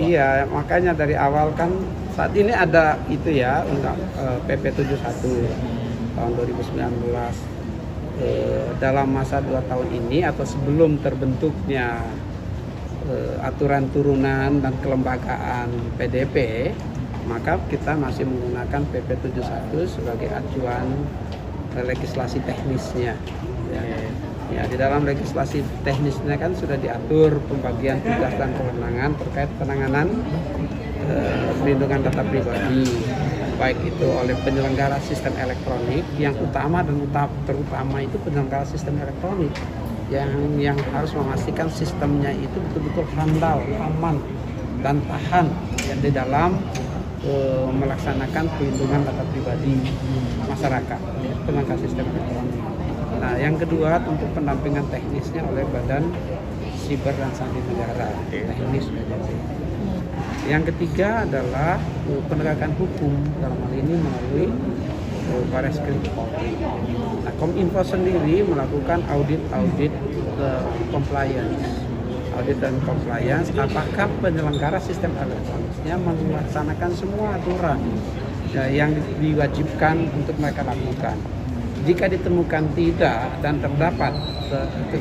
Iya, makanya dari awal kan saat ini ada itu ya undang PP 71 tahun 2019. Dalam masa 2 tahun ini atau sebelum terbentuknya aturan turunan dan kelembagaan PDP, maka kita masih menggunakan PP 71 sebagai acuan legislasi teknisnya. Ya, di dalam legislasi teknisnya kan sudah diatur pembagian tugas dan kewenangan terkait penanganan perlindungan data pribadi, baik itu oleh penyelenggara sistem elektronik yang utama dan terutama itu penyelenggara sistem elektronik yang harus memastikan sistemnya itu betul-betul handal, aman dan tahan ya, di dalam melaksanakan perlindungan data pribadi masyarakat ya, penyelenggara sistem elektronik. Nah, yang kedua tentu pendampingan teknisnya oleh Badan Siber dan Sandi Negara, teknis jadi. Yang ketiga adalah penegakan hukum dalam hal ini melalui Bareskrim Polri. Nah, Kominfo sendiri melakukan audit compliance, apakah penyelenggara sistem elektroniknya melaksanakan semua aturan yang diwajibkan untuk mereka lakukan. Jika ditemukan tidak dan terdapat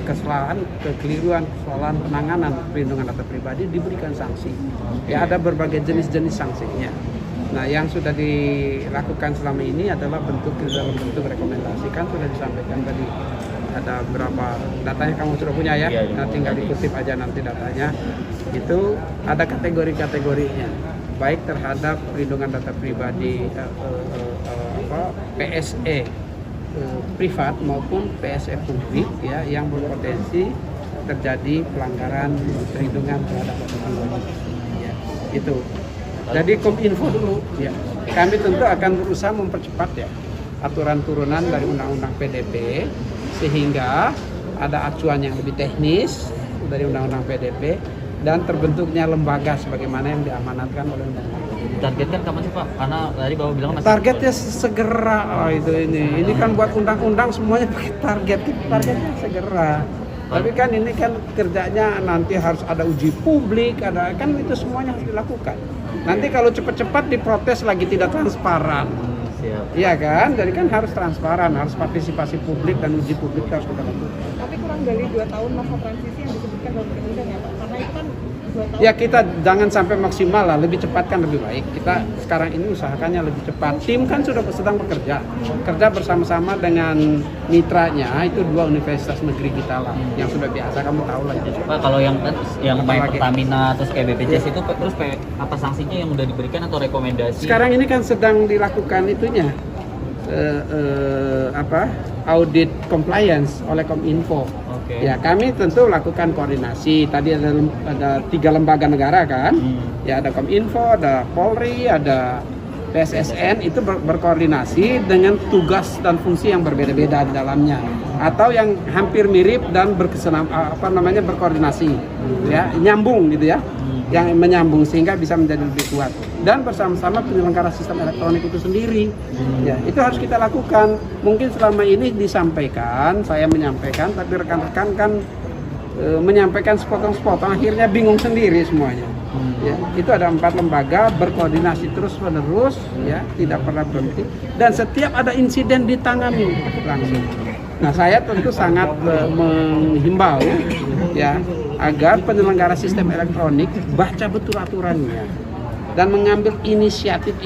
kesalahan, kekeliruan, kesalahan penanganan perlindungan data pribadi, diberikan sanksi. Ya, ada berbagai jenis-jenis sanksinya. Nah, yang sudah dilakukan selama ini adalah dalam bentuk rekomendasi, kan sudah disampaikan tadi. Ada berapa datanya kamu sudah punya ya? Nah, tinggal dikutip aja nanti datanya. Itu ada kategori-kategorinya, baik terhadap perlindungan data pribadi PSE privat maupun PSE publik ya, yang berpotensi terjadi pelanggaran perlindungan terhadap data pribadi. Ya, itu. Jadi Kominfo dulu ya. Kami tentu akan berusaha mempercepat ya aturan turunan dari Undang-Undang PDP sehingga ada acuan yang lebih teknis dari Undang-Undang PDP dan terbentuknya lembaga sebagaimana yang diamanatkan oleh Undang-Undang. Targetkan kapan sih Pak? Karena tadi Bapak bilang masih targetnya segera. Ini kan buat undang-undang semuanya pakai targetnya segera. Tapi kan ini kan kerjanya nanti harus ada uji publik, ada kan itu semuanya harus dilakukan. Nanti kalau cepat-cepat diprotes lagi tidak transparan. Iya kan? Jadi kan harus transparan, harus partisipasi publik dan uji publik harus kita lakukan. Tapi kurang dari 2 tahun masa transisi yang disebutkan dalam undang-undang ya Pak? Karena itu kan 2 tahun. Ya, kita jangan sampai maksimal lah, lebih cepat kan lebih baik. Kita sekarang ini usahakannya lebih cepat. Tim kan sudah sedang bekerja bersama-sama dengan mitranya, itu 2 universitas negeri kita lah, yang sudah biasa kamu tahu lah. Ya. Pak, kalau yang Pertamina terus kayak BPJS itu terus apa sanksinya yang udah diberikan atau rekomendasi? Sekarang ini kan sedang dilakukan itunya audit compliance oleh Kominfo. Ya, kami tentu lakukan koordinasi. Tadi ada 3 lembaga negara kan. Ya, ada Kominfo, ada Polri, ada PSSN, itu berkoordinasi dengan tugas dan fungsi yang berbeda-beda di dalamnya atau yang hampir mirip dan berkoordinasi. Ya, nyambung gitu ya. Yang menyambung sehingga bisa menjadi lebih kuat dan bersama-sama penyelenggara sistem elektronik itu sendiri. Ya, itu harus kita lakukan. Mungkin selama ini saya menyampaikan, tapi rekan-rekan kan menyampaikan sepotong-sepotong, akhirnya bingung sendiri semuanya. Ya, itu ada 4 lembaga berkoordinasi terus-menerus, ya, tidak pernah berhenti, dan setiap ada insiden ditangani langsung. Nah, saya tentu sangat menghimbau ya agar penyelenggara sistem elektronik baca betul aturannya dan mengambil inisiatif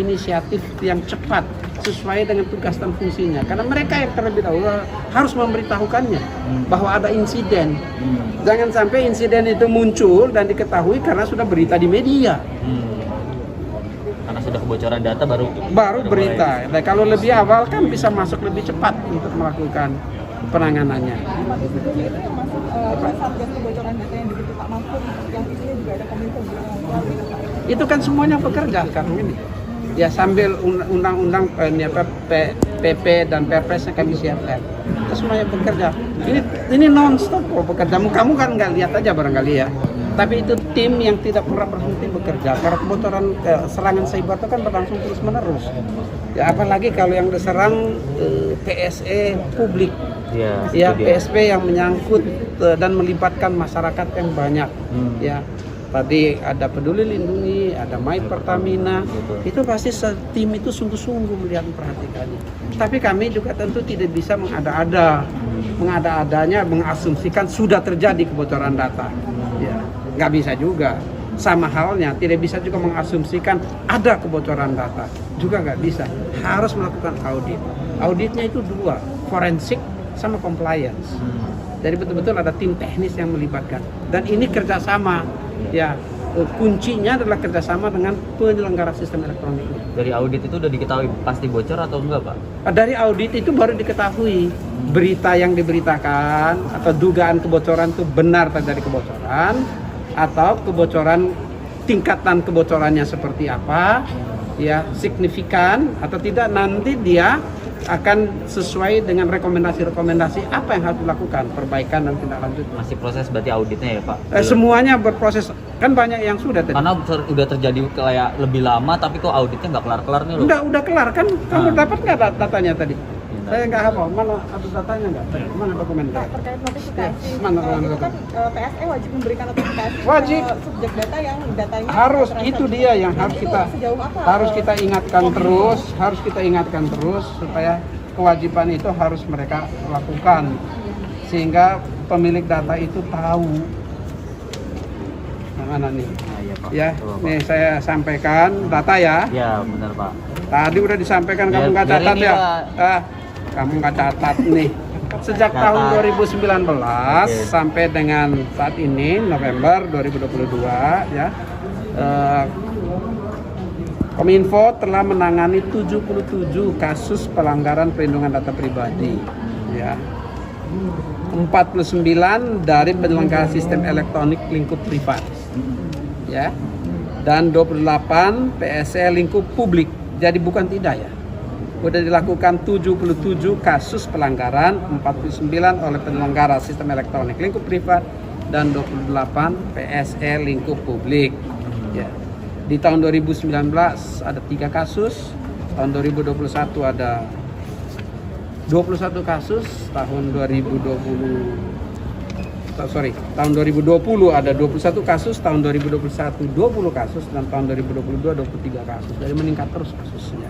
yang cepat sesuai dengan tugas dan fungsinya, karena mereka yang terlebih dahulu harus memberitahukannya bahwa ada insiden. Jangan sampai insiden itu muncul dan diketahui karena sudah berita di media. Karena sudah kebocoran data baru berita. Nah, kalau lebih awal kan bisa masuk lebih cepat untuk melakukan penanganannya. Satgas kebocoran data yang begitu Pak Mahfud, yang isinya juga ada Kominfo. Itu kan semuanya bekerja sekarang ini. Ya, sambil undang-undang PP dan Perpresnya kami siapkan. Itu semuanya bekerja. Ini non-stop bekerja. Kamu kan nggak lihat aja barangkali ya. Tapi itu tim yang tidak pernah berhenti bekerja. Karena kebocoran serangan cyber itu kan berlangsung terus-menerus. Ya, apalagi kalau yang diserang PSE publik. Ya, PSP yang menyangkut dan melibatkan masyarakat yang banyak. Ya, tadi ada Peduli Lindungi, ada My Pertamina, Betul. itu pasti tim itu sungguh-sungguh melihat memperhatikannya. Tapi kami juga tentu tidak bisa mengada-adanya, mengasumsikan sudah terjadi kebocoran data. Ya, nggak bisa juga. Sama halnya tidak bisa juga mengasumsikan ada kebocoran data, juga nggak bisa. Harus melakukan audit. Auditnya itu dua, forensik sama compliance. Jadi betul-betul ada tim teknis yang melibatkan. Dan ini kerjasama, ya kuncinya adalah kerjasama dengan penyelenggara sistem elektronik. Dari audit itu udah diketahui pasti bocor atau enggak, Pak? Dari audit itu baru diketahui berita yang diberitakan atau dugaan kebocoran itu benar terjadi kebocoran atau kebocoran tingkatan kebocorannya seperti apa, ya signifikan atau tidak, nanti dia akan sesuai dengan rekomendasi-rekomendasi apa yang harus dilakukan, perbaikan dan tindak lanjut. Masih proses berarti auditnya ya, Pak? Semuanya berproses, kan banyak yang sudah tadi. Karena udah terjadi kayak lebih lama tapi kok auditnya nggak kelar-kelar nih loh. Udah kelar kan? Kamu dapat nggak datanya tadi? Iya, Saya nggak hafal. Mana ada datanya nggak? Mana dokumen? Pak, terkait notifikasi, Mana itu kan PSE wajib memberikan notifikasi Wajib. ke subjek data yang datanya Harus, terasa. itu dia yang harus Itu kita sejauh apa, kita ingatkan terus supaya kewajiban itu harus mereka lakukan sehingga pemilik data itu tahu. Nah, mana nih? Nah, iya, Pak. Ya, Coba, Pak. nih saya sampaikan data ya. Ya, benar, Pak. Tadi udah disampaikan, kamu nggak Biar catat ini, ya? Pak. Kamu nggak catat nih. Sejak tahun 2019 Oke. sampai dengan saat ini November 2022 ya, Kominfo telah menangani 77 kasus pelanggaran perlindungan data pribadi. Ya. 49 dari penyelenggara sistem elektronik lingkup privat. Ya. Dan 28 PSE lingkup publik. Jadi bukan tidak ya. Sudah dilakukan 77 kasus pelanggaran, 49 oleh penyelenggara sistem elektronik lingkup privat dan 28 PSE lingkup publik. Ya. Di tahun 2019 ada 3 kasus, tahun 2021 ada 21 kasus, tahun 2020 ada 21 kasus, tahun 2021 20 kasus, dan tahun 2022 23 kasus. Jadi meningkat terus kasusnya.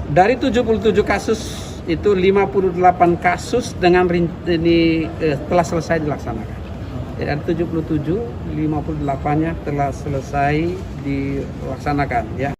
Dari 77 kasus itu 58 kasus dengan ini telah selesai dilaksanakan. Jadi ada 77, 58-nya telah selesai dilaksanakan ya.